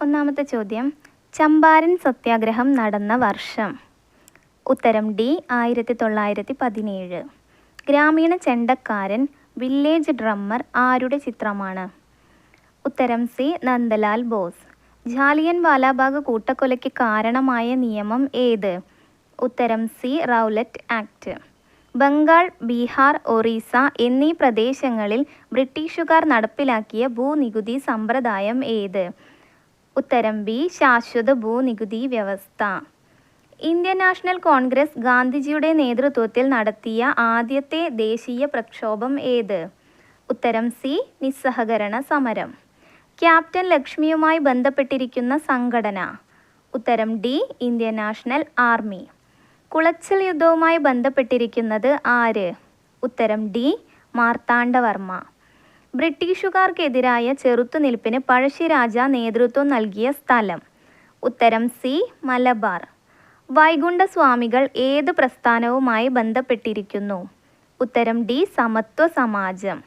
ഒന്നാമത്തെ ചോദ്യം, ചമ്പാരൻ സത്യാഗ്രഹം നടന്ന വർഷം. ഉത്തരം ഡി 1917. ഗ്രാമീണ ചെണ്ടക്കാരൻ വില്ലേജ് ഡ്രമ്മർ ആരുടെ ചിത്രമാണ്? ഉത്തരം സി നന്ദലാൽ ബോസ്. ജാലിയൻ വാലാബാഗ് കൂട്ടക്കൊലയ്ക്ക് കാരണമായ നിയമം ഏത്? ഉത്തരം C Rowlatt act. Bengal, Bihar, Orissa എന്നീ പ്രദേശങ്ങളിൽ ബ്രിട്ടീഷുകാർ നടപ്പിലാക്കിയ ഭൂനികുതി സമ്പ്രദായം ഏത്? ഉത്തരം ബി ശാശ്വത ഭൂനികുതി വ്യവസ്ഥ. ഇന്ത്യൻ നാഷണൽ കോൺഗ്രസ് ഗാന്ധിജിയുടെ നേതൃത്വത്തിൽ നടത്തിയ ആദ്യത്തെ ദേശീയ പ്രക്ഷോഭം ഏത്? ഉത്തരം സി നിസ്സഹകരണ സമരം. ക്യാപ്റ്റൻ ലക്ഷ്മിയുമായി ബന്ധപ്പെട്ടിരിക്കുന്ന സംഘടന? ഉത്തരം D Indian national army. Colachel യുദ്ധവുമായി ബന്ധപ്പെട്ടിരിക്കുന്നത് ആര്? ഉത്തരം ഡി മാർത്താണ്ഡവർമ്മ. ബ്രിട്ടീഷുകാർക്കെതിരായ ചെറുത്തുനിൽപ്പിന് പഴശ്ശിരാജ നേതൃത്വം നൽകിയ സ്ഥലം? ഉത്തരം സി മലബാർ. വൈകുണ്ഠസ്വാമികൾ ഏത് പ്രസ്ഥാനവുമായി ബന്ധപ്പെട്ടിരിക്കുന്നു? ഉത്തരം ഡി സമത്വ സമാജം.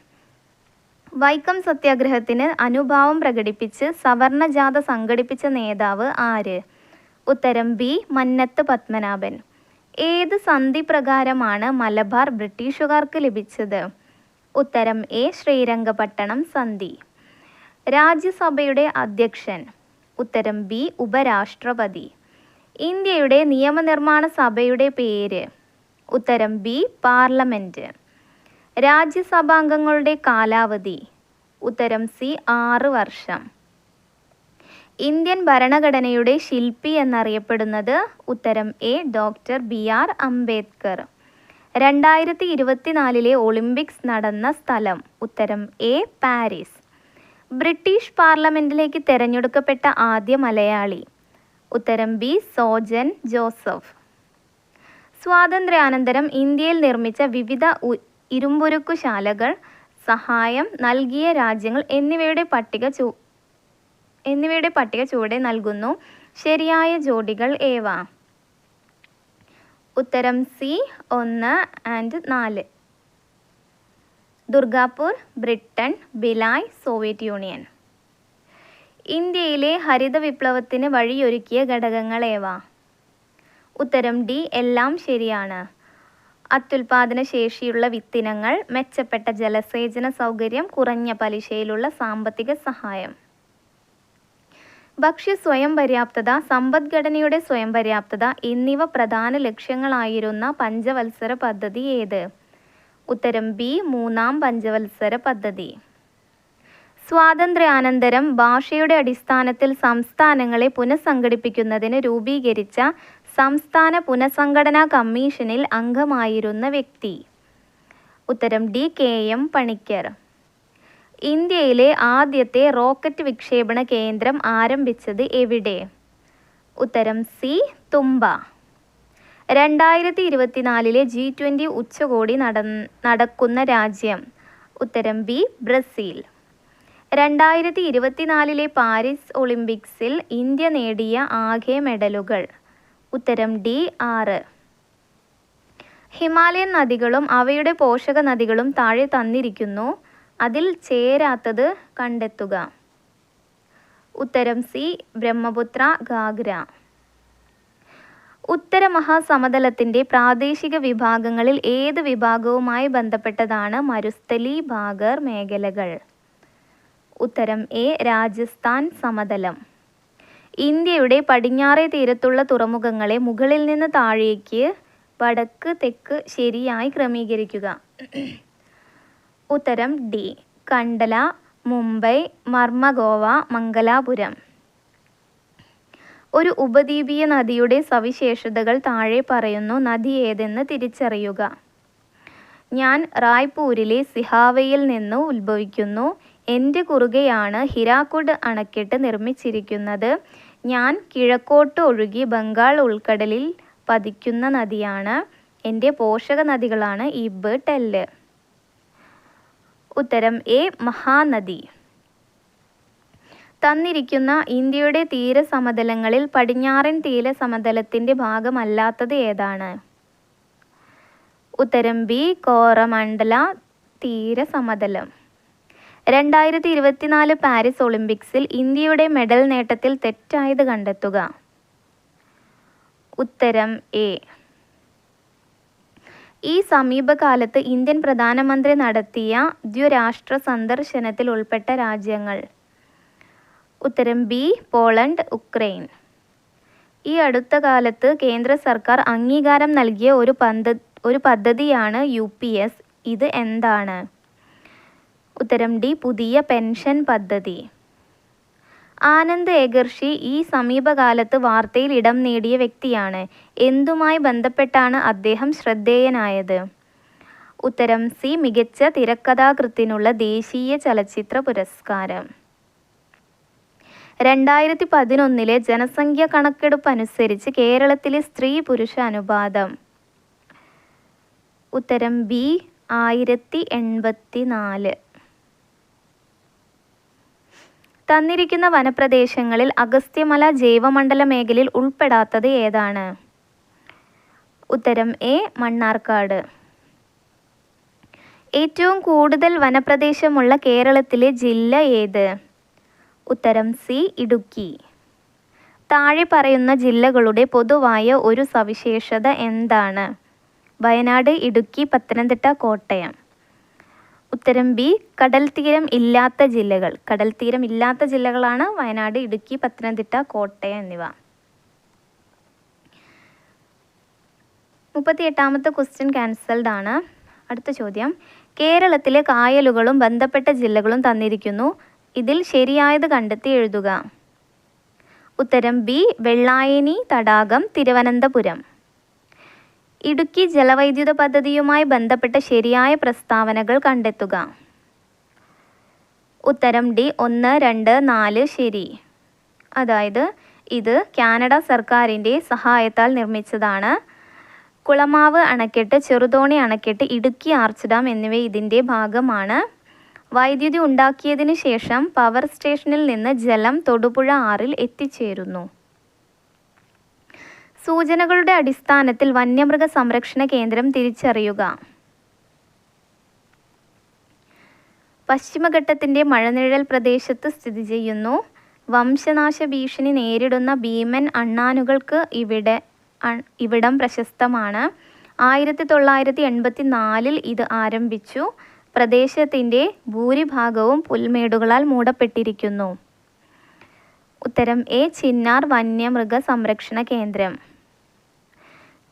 വൈക്കം സത്യാഗ്രഹത്തിന് അനുഭാവം പ്രകടിപ്പിച്ച് സവർണജാഥ സംഘടിപ്പിച്ച നേതാവ് ആര്? ഉത്തരം ബി മന്നത്ത് പത്മനാഭൻ. ഏത് സന്ധി പ്രകാരമാണ് മലബാർ ബ്രിട്ടീഷുകാർക്ക് ലഭിച്ചത്? ഉത്തരം എ ശ്രീരംഗപട്ടണം സന്ധി. രാജ്യസഭയുടെ അധ്യക്ഷൻ? ഉത്തരം ബി ഉപരാഷ്ട്രപതി. ഇന്ത്യയുടെ നിയമനിർമ്മാണ സഭയുടെ പേര്? ഉത്തരം ബി പാർലമെൻറ്റ്. രാജ്യസഭാംഗങ്ങളുടെ കാലാവധി? ഉത്തരം സി 6 വർഷം. ഇന്ത്യൻ ഭരണഘടനയുടെ ശില്പി എന്നറിയപ്പെടുന്നത്? ഉത്തരം A doctor BR Ambedkar. 2024 Olympics നടന്ന സ്ഥലം? ഉത്തരം എ പാരീസ്. ബ്രിട്ടീഷ് പാർലമെൻറ്റിലേക്ക് തിരഞ്ഞെടുക്കപ്പെട്ട ആദ്യ മലയാളി? ഉത്തരം ബി സോജൻ ജോസഫ്. സ്വാതന്ത്ര്യാനന്തരം ഇന്ത്യയിൽ നിർമ്മിച്ച വിവിധ ഇരുമ്പുരുക്കുശാലകൾ, സഹായം നൽകിയ രാജ്യങ്ങൾ എന്നിവയുടെ പട്ടിക ചുവടെ നൽകുന്നു. ശരിയായ ജോഡികൾ ഏവ? ഉത്തരം C 1 and 4. Durgapur, Britain. Bhilai, Soviet union. ഇന്ത്യയിലെ ഹരിത വിപ്ലവത്തിന് വഴിയൊരുക്കിയ ഘടകങ്ങൾ ഏവ? ഉത്തരം ഡി എല്ലാം ശരിയാണ്. അത്യുൽപാദന ശേഷിയുള്ള വിത്തിനങ്ങൾ, മെച്ചപ്പെട്ട ജലസേചന സൗകര്യം, കുറഞ്ഞ പലിശയിലുള്ള സാമ്പത്തിക സഹായം. ഭക്ഷ്യ സ്വയം പര്യാപ്തത, സമ്പദ്ഘടനയുടെ സ്വയം പര്യാപ്തത എന്നിവ പ്രധാന ലക്ഷ്യങ്ങളായിരുന്ന പഞ്ചവത്സര പദ്ധതി ഏത്? ഉത്തരം ബി 3ാം പഞ്ചവത്സര പദ്ധതി. സ്വാതന്ത്ര്യാനന്തരം ഭാഷയുടെ അടിസ്ഥാനത്തിൽ സംസ്ഥാനങ്ങളെ പുനഃസംഘടിപ്പിക്കുന്നതിന് രൂപീകരിച്ച സംസ്ഥാന പുനഃസംഘടനാ കമ്മീഷനിൽ അംഗമായിരുന്ന വ്യക്തി? ഉത്തരം ഡി KM പണിക്കർ. ഇന്ത്യയിലെ ആദ്യത്തെ റോക്കറ്റ് വിക്ഷേപണ കേന്ദ്രം ആരംഭിച്ചത് എവിടെ? ഉത്തരം സി തുമ്പ. 2024 G20 ഉച്ചകോടി നടക്കുന്ന രാജ്യം? ഉത്തരം ബി ബ്രസീൽ. 2024 പാരീസ് ഒളിമ്പിക്സിൽ ഇന്ത്യ നേടിയ ആകെ മെഡലുകൾ? ഉത്തരം ഡി 6. ഹിമാലയൻ നദികളും അവയുടെ പോഷക നദികളും താഴെ തന്നിരിക്കുന്നു. അതിൽ ചേരാത്തത് കണ്ടെത്തുക. ഉത്തരം സി ബ്രഹ്മപുത്ര, ഗാഗ്ര. ഉത്തര മഹാസമതലത്തിൻ്റെ പ്രാദേശിക വിഭാഗങ്ങളിൽ ഏത് വിഭാഗവുമായി ബന്ധപ്പെട്ടതാണ് മരുസ്ഥലി ഭാഗർ മേഖലകൾ? ഉത്തരം എ രാജസ്ഥാൻ സമതലം. ഇന്ത്യയുടെ പടിഞ്ഞാറേ തീരത്തുള്ള തുറമുഖങ്ങളെ മുകളിൽ നിന്ന് താഴേക്ക്, വടക്ക്, തെക്ക് ശരിയായി ക്രമീകരിക്കുക. ഉത്തരം ഡി കണ്ടല, മുംബൈ, മർമഗോവ, മംഗലാപുരം. ഒരു ഉപദ്വീപീയ നദിയുടെ സവിശേഷതകൾ താഴെ പറയുന്നു. നദി ഏതെന്ന് തിരിച്ചറിയുക. ഞാൻ റായ്പൂരിലെ സിഹാവയിൽ നിന്ന് ഉത്ഭവിക്കുന്നു. എൻ്റെ കുറുകെയാണ് ഹിരാക്കുഡ് അണക്കെട്ട് നിർമ്മിച്ചിരിക്കുന്നത്. ഞാൻ കിഴക്കോട്ട് ഒഴുകി ബംഗാൾ ഉൾക്കടലിൽ പതിക്കുന്ന നദിയാണ്. എൻ്റെ പോഷക നദികളാണ് ഇബ്, ടെല്ല്. ഉത്തരം എ മഹാനദി. തന്നിരിക്കുന്ന ഇന്ത്യയുടെ തീരസമതലങ്ങളിൽ പടിഞ്ഞാറൻ തീരസമതലത്തിൻ്റെ ഭാഗമല്ലാത്തത് ഏതാണ്? ഉത്തരം ബി കോറമണ്ഡല തീരസമതലം. 2024 പാരീസ് ഒളിമ്പിക്സിൽ ഇന്ത്യയുടെ മെഡൽ നേട്ടത്തിൽ തെറ്റായത് കണ്ടെത്തുക. ഉത്തരം എ. ഈ സമീപകാലത്ത് ഇന്ത്യൻ പ്രധാനമന്ത്രി നടത്തിയ ദ്വിരാഷ്ട്ര സന്ദർശനത്തിൽ ഉൾപ്പെട്ട രാജ്യങ്ങൾ. ഉത്തരം ബി. Poland, Ukraine. ഈ അടുത്ത കാലത്ത് കേന്ദ്ര സർക്കാർ അംഗീകാരം നൽകിയ ഒരു പദ്ധതിയാണ് UPS. ഇത് എന്താണ്? ഉത്തരം ഡി. പുതിയ പെൻഷൻ പദ്ധതി. ആനന്ദ് ഏകർഷി ഈ സമീപകാലത്ത് വാർത്തയിൽ ഇടം നേടിയ വ്യക്തിയാണ്. എന്തുമായി ബന്ധപ്പെട്ടാണ് അദ്ദേഹം ശ്രദ്ധേയനായത്? ഉത്തരം സി. മികച്ച തിരക്കഥാകൃത്തിനുള്ള ദേശീയ ചലച്ചിത്ര പുരസ്കാരം. 2011 ജനസംഖ്യാ കണക്കെടുപ്പ് അനുസരിച്ച് കേരളത്തിലെ സ്ത്രീ പുരുഷ അനുപാതം. ഉത്തരം ബി. 1084. തന്നിരിക്കുന്ന വനപ്രദേശങ്ങളിൽ അഗസ്ത്യമല ജൈവമണ്ഡല മേഖലയിൽ ഉൾപ്പെടാത്തത് ഏതാണ്? ഉത്തരം എ. മണ്ണാർക്കാട്. ഏറ്റവും കൂടുതൽ വനപ്രദേശമുള്ള കേരളത്തിലെ ജില്ല ഏത്? ഉത്തരം സി. ഇടുക്കി. താഴെ പറയുന്ന ജില്ലകളുടെ പൊതുവായ ഒരു സവിശേഷത എന്താണ്? വയനാട്, ഇടുക്കി, പത്തനംതിട്ട, കോട്ടയം. ഉത്തരം ബി. കടൽ തീരം ഇല്ലാത്ത ജില്ലകൾ. കടൽ തീരം ഇല്ലാത്ത ജില്ലകളാണ് വയനാട്, ഇടുക്കി, പത്തനംതിട്ട, കോട്ടയം എന്നിവ. 38ാമത്തെ ക്വസ്റ്റ്യൻ ക്യാൻസൽഡ് ആണ്. അടുത്ത ചോദ്യം. കേരളത്തിലെ കായലുകളും ബന്ധപ്പെട്ട ജില്ലകളും തന്നിരിക്കുന്നു. ഇതിൽ ശരിയായത് കണ്ടെത്തി എഴുതുക. ഉത്തരം ബി. വെള്ളായണി തടാകം, തിരുവനന്തപുരം. ഇടുക്കി ജലവൈദ്യുത പദ്ധതിയുമായി ബന്ധപ്പെട്ട ശരിയായ പ്രസ്താവനകൾ കണ്ടെത്തുക. ഉത്തരം ഡി. 1, 2, 4 ശരി. അതായത് ഇത് കാനഡ സർക്കാരിൻ്റെ സഹായത്താൽ നിർമ്മിച്ചതാണ്. കുളമാവ് അണക്കെട്ട്, ചെറുതോണി അണക്കെട്ട്, ഇടുക്കി ആർച്ച് ഡാം എന്നിവ ഇതിൻ്റെ ഭാഗമാണ്. വൈദ്യുതി ഉണ്ടാക്കിയതിന് ശേഷം പവർ സ്റ്റേഷനിൽ നിന്ന് ജലം തൊടുപുഴ ആറിൽ എത്തിച്ചേരുന്നു. സൂചനകളുടെ അടിസ്ഥാനത്തിൽ വന്യമൃഗ സംരക്ഷണ കേന്ദ്രം തിരിച്ചറിയുക. പശ്ചിമഘട്ടത്തിൻ്റെ മഴനിഴൽ പ്രദേശത്ത് സ്ഥിതി ചെയ്യുന്നു. വംശനാശ ഭീഷണി നേരിടുന്ന ഭീമൻ അണ്ണാനുകൾക്ക് ഇവിടം പ്രശസ്തമാണ്. 1984 ഇത് ആരംഭിച്ചു. പ്രദേശത്തിൻ്റെ ഭൂരിഭാഗവും പുൽമേടുകളാൽ മൂടപ്പെട്ടിരിക്കുന്നു. ഉത്തരം എ. ചിന്നാർ വന്യമൃഗ സംരക്ഷണ കേന്ദ്രം.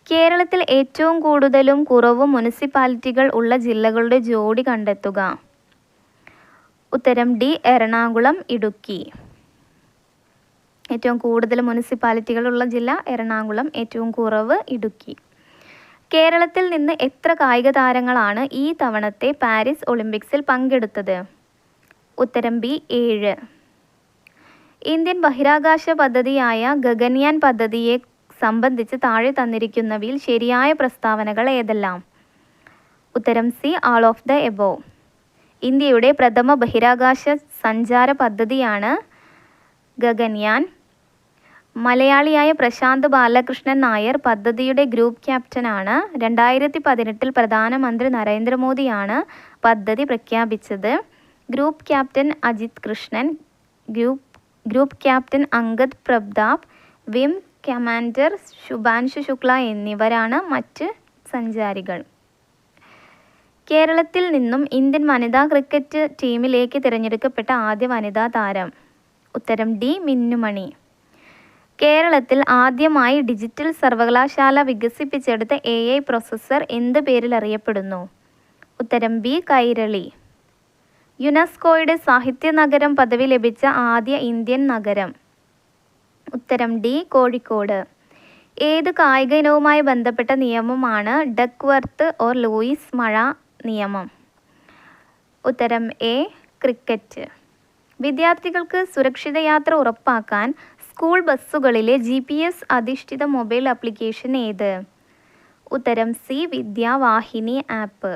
കേരളത്തിൽ ഏറ്റവും കൂടുതലും കുറവും മുനിസിപ്പാലിറ്റികൾ ഉള്ള ജില്ലകളുടെ ജോഡി കണ്ടെത്തുക. ഉത്തരം ഡി. എറണാകുളം, ഇടുക്കി. ഏറ്റവും കൂടുതൽ മുനിസിപ്പാലിറ്റികളുള്ള ജില്ല എറണാകുളം, ഏറ്റവും കുറവ് ഇടുക്കി. കേരളത്തിൽ നിന്ന് എത്ര കായിക താരങ്ങളാണ് ഈ തവണത്തെ പാരീസ് ഒളിമ്പിക്സിൽ പങ്കെടുത്തത്? ഉത്തരം ബി. 7. ഇന്ത്യൻ ബഹിരാകാശ പദ്ധതിയായ ഗഗൻയാൻ പദ്ധതിയെ സംബന്ധിച്ച് താഴെ തന്നിരിക്കുന്നവയിൽ ശരിയായ പ്രസ്താവനകൾ ഏതെല്ലാം? ഉത്തരം C. All of the above. ഇന്ത്യയുടെ പ്രഥമ ബഹിരാകാശ സഞ്ചാര പദ്ധതിയാണ് ഗഗൻയാൻ. മലയാളിയായ പ്രശാന്ത് ബാലകൃഷ്ണൻ നായർ പദ്ധതിയുടെ ഗ്രൂപ്പ് ക്യാപ്റ്റനാണ്. 2018 പ്രധാനമന്ത്രി നരേന്ദ്രമോദിയാണ് പദ്ധതി പ്രഖ്യാപിച്ചത്. Group captain Ajit Krishnan, group captain Angad Pratap, wing commander Shubhanshu Shukla എന്നിവരാണ് മറ്റ് സഞ്ചാരികൾ. കേരളത്തിൽ നിന്നും ഇന്ത്യൻ വനിതാ ക്രിക്കറ്റ് ടീമിലേക്ക് തിരഞ്ഞെടുക്കപ്പെട്ട ആദ്യ വനിതാ താരം. ഉത്തരം ഡി. മിന്നുമണി. കേരളത്തിൽ ആദ്യമായി ഡിജിറ്റൽ സർവകലാശാല വികസിപ്പിച്ചെടുത്ത AI പ്രോസസ്സർ എന്ത് പേരിൽ അറിയപ്പെടുന്നു? ഉത്തരം ബി. കൈരളി. യുനെസ്കോയുടെ സാഹിത്യ നഗരം പദവി ലഭിച്ച ആദ്യ ഇന്ത്യൻ നഗരം. ഉത്തരം ഡി. കോഴിക്കോട്. ഏത് കായിക ഇനവുമായി ബന്ധപ്പെട്ട നിയമമാണ് ഡക്വർത്ത് ഓർ ലൂയിസ് മഴ നിയമം? ഉത്തരം എ. ക്രിക്കറ്റ്. വിദ്യാർത്ഥികൾക്ക് സുരക്ഷിത യാത്ര ഉറപ്പാക്കാൻ സ്കൂൾ ബസ്സുകളിലെ GPS അധിഷ്ഠിത മൊബൈൽ ആപ്ലിക്കേഷൻ ഏത്? ഉത്തരം സി. വിദ്യാവാഹിനി ആപ്പ്.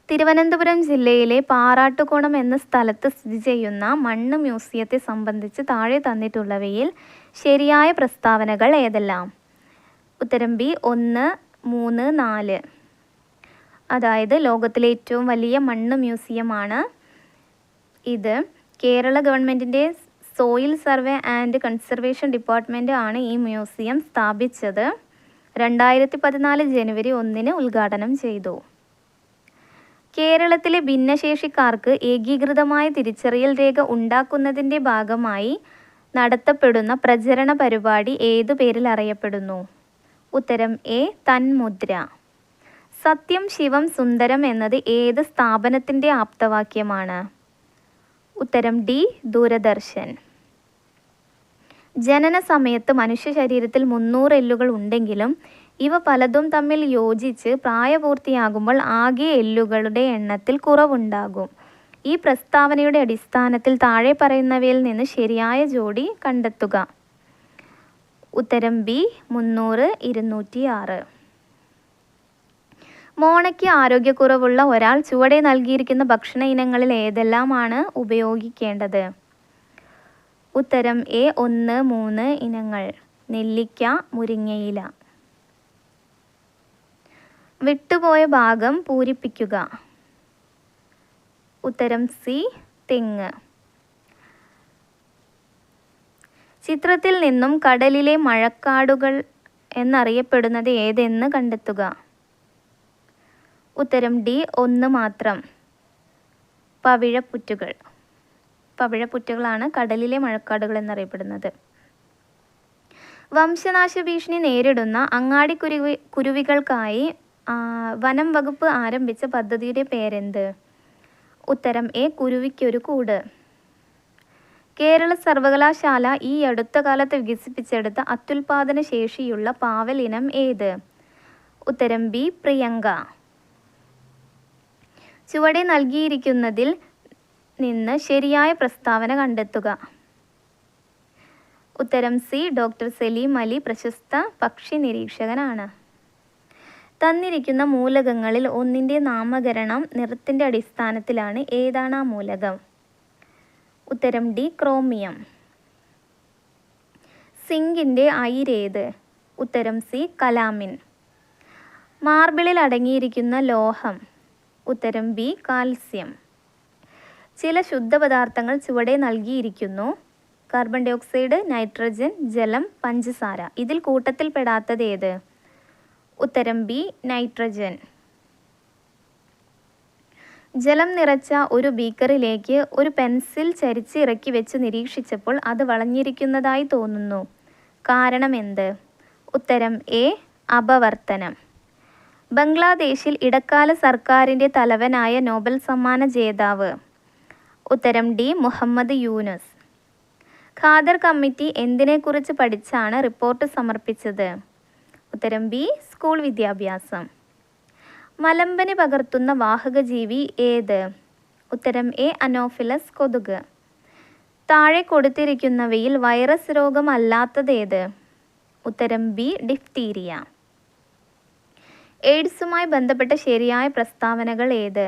തിരുവനന്തപുരം ജില്ലയിലെ പാറാട്ടുകോണം എന്ന സ്ഥലത്ത് സ്ഥിതി ചെയ്യുന്ന മണ്ണ് മ്യൂസിയത്തെ സംബന്ധിച്ച് താഴെ തന്നിട്ടുള്ളവയിൽ ശരിയായ പ്രസ്താവനകൾ ഏതെല്ലാം? ഉത്തരം ബി. 1, 3, 4. അതായത് ലോകത്തിലെ ഏറ്റവും വലിയ മണ്ണ് മ്യൂസിയമാണ് ഇത്. കേരള ഗവൺമെൻറ്റിൻ്റെ soil survey and conservation department ആണ് ഈ മ്യൂസിയം സ്ഥാപിച്ചത്. 2014 ജനുവരി 1 ഉദ്ഘാടനം ചെയ്തു. കേരളത്തിലെ ഭിന്നശേഷിക്കാർക്ക് ഏകീകൃതമായ തിരിച്ചറിയൽ രേഖ ഉണ്ടാക്കുന്നതിൻ്റെ ഭാഗമായി നടത്തപ്പെടുന്ന പ്രചരണ പരിപാടി ഏതു പേരിൽ അറിയപ്പെടുന്നു? ഉത്തരം എ. തന്മുദ്ര. സത്യം ശിവം സുന്ദരം എന്നത് ഏത് സ്ഥാപനത്തിൻ്റെ ആപ്തവാക്യമാണ്? ഉത്തരം ഡി. ദൂരദർശൻ. ജനന സമയത്ത് മനുഷ്യ ശരീരത്തിൽ 300 എല്ലുകൾ ഉണ്ടെങ്കിലും ഇവ പലതും തമ്മിൽ യോജിച്ച് പ്രായപൂർത്തിയാകുമ്പോൾ ആകെ എല്ലുകളുടെ എണ്ണത്തിൽ കുറവുണ്ടാകും. ഈ പ്രസ്താവനയുടെ അടിസ്ഥാനത്തിൽ താഴെ പറയുന്നവയിൽ നിന്ന് ശരിയായ ജോഡി കണ്ടെത്തുക. ഉത്തരം ബി. 300, 206. മോണയ്ക്ക് ആരോഗ്യക്കുറവുള്ള ഒരാൾ ചുവടെ നൽകിയിരിക്കുന്ന ഭക്ഷണ ഇനങ്ങളിൽ ഏതെല്ലാമാണ് ഉപയോഗിക്കേണ്ടത്? ഉത്തരം എ. 1, 3 ഇനങ്ങൾ. നെല്ലിക്ക, മുരിങ്ങയില. വിട്ടുപോയ ഭാഗം പൂരിപ്പിക്കുക. ഉത്തരം സി. തെങ്ങ്. ചിത്രത്തിൽ നിന്നും കടലിലെ മഴക്കാടുകൾ എന്നറിയപ്പെടുന്നത് ഏതെന്ന് കണ്ടെത്തുക. ഉത്തരം ഡി. 1 മാത്രം. പവിഴപ്പുറ്റുകൾ. പവിഴപ്പുറ്റുകളാണ് കടലിലെ മഴക്കാടുകൾ എന്നറിയപ്പെടുന്നത്. വംശനാശ ഭീഷണി നേരിടുന്ന അങ്ങാടി കുരുവികൾക്കായി വനം വകുപ്പ് ആരംഭിച്ച പദ്ധതിയുടെ പേരെന്ത്? ഉത്തരം എ. കുരുവിക്കൊരു കൂട്. കേരള സർവകലാശാല ഈ അടുത്ത കാലത്ത് വികസിപ്പിച്ചെടുത്ത അത്യുൽപാദന ശേഷിയുള്ള പാവൽ ഇനം ഏത്? ഉത്തരം ബി. പ്രിയങ്ക. ചുവടെ നൽകിയിരിക്കുന്നതിൽ നിന്ന് ശരിയായ പ്രസ്താവന കണ്ടെത്തുക. ഉത്തരം സി. ഡോക്ടർ സലീം അലി പ്രശസ്ത പക്ഷി നിരീക്ഷകനാണ്. തന്നിരിക്കുന്ന മൂലകങ്ങളിൽ ഒന്നിൻ്റെ നാമകരണം നിറത്തിൻ്റെ അടിസ്ഥാനത്തിലാണ്. ഏതാണ് ആ മൂലകം? ഉത്തരം ഡി. ക്രോമിയം. സിങ്കിൻ്റെ അയിരേത്? ഉത്തരം സി. കലാമിൻ. മാർബിളിൽ അടങ്ങിയിരിക്കുന്ന ലോഹം? ഉത്തരം ബി. കാൽസ്യം. ചില ശുദ്ധപദാർത്ഥങ്ങൾ ചുവടെ നൽകിയിരിക്കുന്നു. കാർബൺ ഡൈ ഓക്സൈഡ്, നൈട്രജൻ, ജലം, പഞ്ചസാര. ഇതിൽ കൂട്ടത്തിൽപ്പെടാത്തത് ഏത്? ഉത്തരം ബി. നൈട്രജൻ. ജലം നിറച്ച ഒരു ബീക്കറിലേക്ക് ഒരു പെൻസിൽ ചരിച്ച് ഇറക്കി വെച്ച് നിരീക്ഷിച്ചപ്പോൾ അത് വളഞ്ഞിരിക്കുന്നതായി തോന്നുന്നു. കാരണം എന്ത്? ഉത്തരം എ. അപവർത്തനം. ബംഗ്ലാദേശിൽ ഇടക്കാല സർക്കാരിൻ്റെ തലവനായ നോബൽ സമ്മാന ജേതാവ്? ഉത്തരം ഡി. മുഹമ്മദ് യൂനുസ്. ഖാദർ കമ്മിറ്റി എന്തിനെക്കുറിച്ച് പഠിച്ചാണ് റിപ്പോർട്ട് സമർപ്പിച്ചത്? ഉത്തരം ബി. സ്കൂൾ വിദ്യാഭ്യാസം. മലമ്പനി പകർത്തുന്ന വാഹകജീവി ഏത്? ഉത്തരം എ. അനോഫിലസ് കൊതുക്. താഴെ കൊടുത്തിരിക്കുന്നവയിൽ വൈറസ് രോഗം അല്ലാത്തതേത്? ഉത്തരം ബി. ഡിഫ്തീരിയ. എയ്ഡ്സുമായി ബന്ധപ്പെട്ട ശരിയായ പ്രസ്താവനകൾ ഏത്?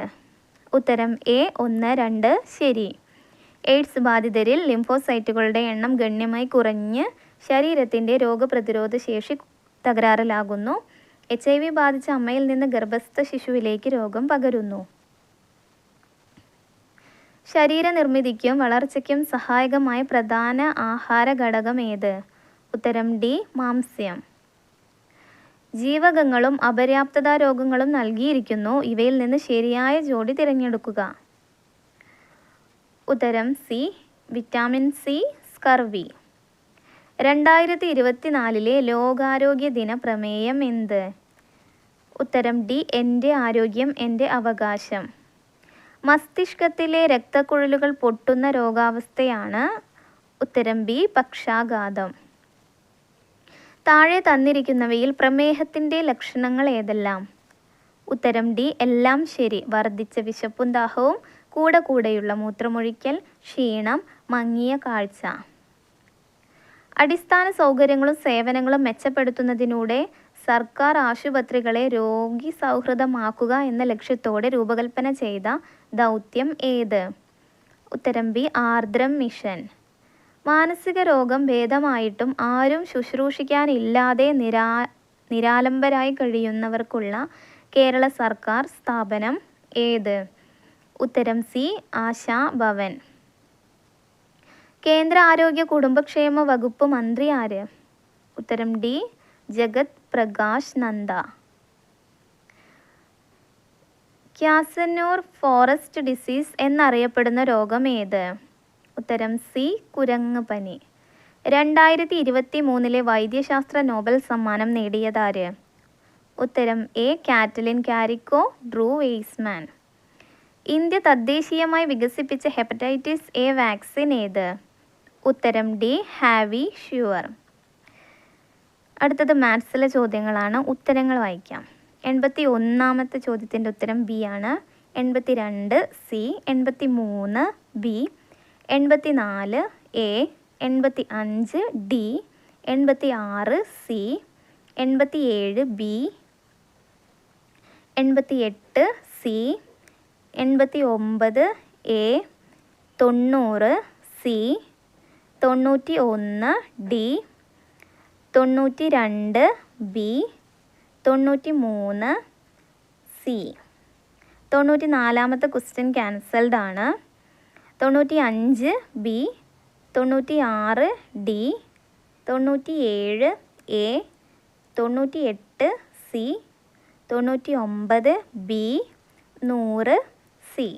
ഉത്തരം എ. 1, 2 ശരി. എയ്ഡ്സ് ബാധിതരിൽ ലിംഫോസൈറ്റുകളുടെ എണ്ണം ഗണ്യമായി കുറഞ്ഞ് ശരീരത്തിൻ്റെ രോഗപ്രതിരോധ ശേഷി തകരാറിലാകുന്നു. HIV ബാധിച്ച അമ്മയിൽ നിന്ന് ഗർഭസ്ഥ ശിശുവിലേക്ക് രോഗം പകരുന്നു. ശരീരനിർമ്മിതിക്കും വളർച്ചയ്ക്കും സഹായകമായ പ്രധാന ആഹാര ഘടകം ഏത്? ഉത്തരം ഡി. മാംസ്യം. ജീവകങ്ങളും അപര്യാപ്തത രോഗങ്ങളും നൽകിയിരിക്കുന്നു. ഇവയിൽ നിന്ന് ശരിയായ ജോഡി തിരഞ്ഞെടുക്കുക. ഉത്തരം സി. Vitamin C, scurvy. 2024 ലോകാരോഗ്യ ദിന പ്രമേയം എന്ത്? ഉത്തരം ഡി. എൻ്റെ ആരോഗ്യം എൻ്റെ അവകാശം. മസ്തിഷ്കത്തിലെ രക്തക്കുഴലുകൾ പൊട്ടുന്ന രോഗാവസ്ഥയാണ്? ഉത്തരം ബി. പക്ഷാഘാതം. താഴെ തന്നിരിക്കുന്നവയിൽ പ്രമേഹത്തിൻ്റെ ലക്ഷണങ്ങൾ ഏതെല്ലാം? ഉത്തരം ഡി. എല്ലാം ശരി. വർദ്ധിച്ച വിശപ്പും ദാഹവും, കൂടെയുള്ള മൂത്രമൊഴിക്കൽ, ക്ഷീണം, മങ്ങിയ കാഴ്ച. അടിസ്ഥാന സൗകര്യങ്ങളും സേവനങ്ങളും മെച്ചപ്പെടുത്തുന്നതിലൂടെ സർക്കാർ ആശുപത്രികളെ രോഗി സൗഹൃദമാക്കുക എന്ന ലക്ഷ്യത്തോടെ രൂപകൽപ്പന ചെയ്ത ദൗത്യം ഏത്? ഉത്തരം ബി. ആർദ്രം മിഷൻ. മാനസിക രോഗം ഭേദമായിട്ടും ആരും ശുശ്രൂഷിക്കാനില്ലാതെ നിരാലംബരായി കഴിയുന്നവർക്കുള്ള കേരള സർക്കാർ സ്ഥാപനം ഏത്? ഉത്തരം സി. ആശാ ഭവൻ. കേന്ദ്ര ആരോഗ്യ കുടുംബക്ഷേമ വകുപ്പ് മന്ത്രി ആര്? ഉത്തരം ഡി. ജഗത് പ്രകാശ് നന്ദ. ക്യാസനൂർ ഫോറസ്റ്റ് ഡിസീസ് എന്നറിയപ്പെടുന്ന രോഗം ഏത്? ഉത്തരം സി. കുരങ്ങ് പനി. 2023 വൈദ്യശാസ്ത്ര നോബൽ സമ്മാനം നേടിയതാര്? ഉത്തരം A. Katalin കാരിക്കോ Drew Weisman. India തദ്ദേശീയമായി വികസിപ്പിച്ച ഹെപ്പറ്റൈറ്റിസ് എ വാക്സിൻ ഏത്? ഉത്തരം ഡി. Harvey sure. അടുത്തത് മാത്സിലെ ചോദ്യങ്ങളാണ്. ഉത്തരങ്ങൾ വായിക്കാം. 81ാമത്തെ ചോദ്യത്തിൻ്റെ ഉത്തരം ബി ആണ്. 82 C, 83 B, 84 A, 85 D, 86 C, 87 B, 88 C, 89 A, 90 C, 91 D, 92 B, 93 C. 94ാമത്തെ ക്വസ്റ്റ്യൻ ക്യാൻസൽഡ് ആണ്. 95 B, 96 D, 97 A, 98 C, 99 B, 100 C.